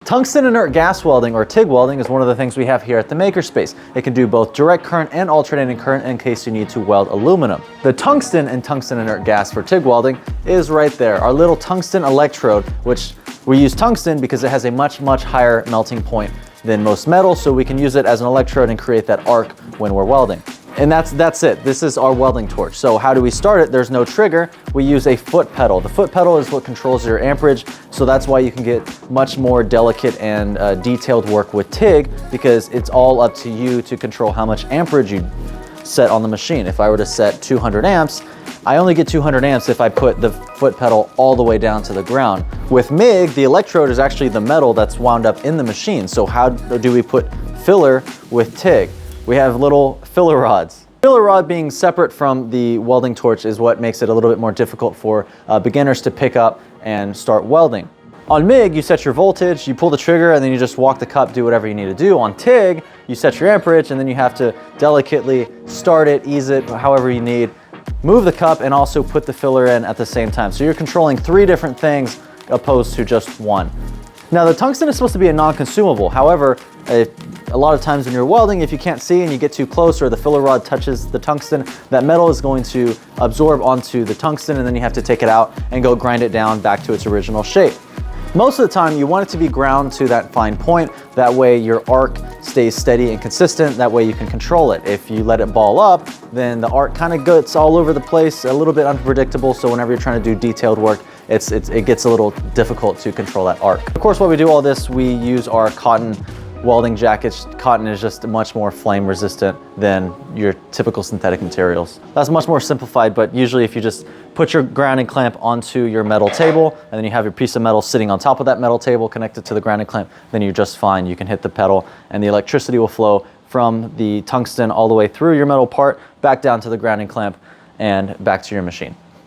Tungsten inert gas welding, or TIG welding, is one of the things we have here at the Makerspace. It can do both direct current and alternating current in case you need to weld aluminum. The tungsten and tungsten inert gas for TIG welding is right there, our little tungsten electrode, which we use tungsten because it has a much higher melting point than most metals, so we can use it as an electrode and create that arc when we're welding. And that's it. This is our welding torch. So how do we start it? There's no trigger. We use a foot pedal. The foot pedal is what controls your amperage, so that's why you can get much more delicate and detailed work with TIG, because it's all up to you to control how much amperage you set on the machine. If I were to set 200 amps, I only get 200 amps if I put the foot pedal all the way down to the ground. With MIG, the electrode is actually the metal that's wound up in the machine. So how do we put filler with TIG? We have little filler rods. Filler rod being separate from the welding torch is what makes it a little bit more difficult for beginners to pick up and start welding. On MIG, you set your voltage, you pull the trigger, and then you just walk the cup, do whatever you need to do. On TIG, you set your amperage, and then you have to delicately start it, ease it, however you need, move the cup, and also put the filler in at the same time. So you're controlling 3 different things opposed to just one. Now, the tungsten is supposed to be a non-consumable. However, a lot of times when you're welding, if you can't see and you get too close or the filler rod touches the tungsten, that metal is going to absorb onto the tungsten, and then you have to take it out and go grind it down back to its original shape. Most of the time, you want it to be ground to that fine point. That way your arc stays steady and consistent. That way you can control it. If you let it ball up, then the arc kind of gets all over the place, a little bit unpredictable. So whenever you're trying to do detailed work, it gets a little difficult to control that arc. Of course, while we do all this, we use our cotton welding jackets. Cotton is just much more flame resistant than your typical synthetic materials. That's much more simplified, but usually if you just put your grounding clamp onto your metal table, and then you have your piece of metal sitting on top of that metal table connected to the grounding clamp, then you're just fine. You can hit the pedal and the electricity will flow from the tungsten all the way through your metal part, back down to the grounding clamp, and back to your machine.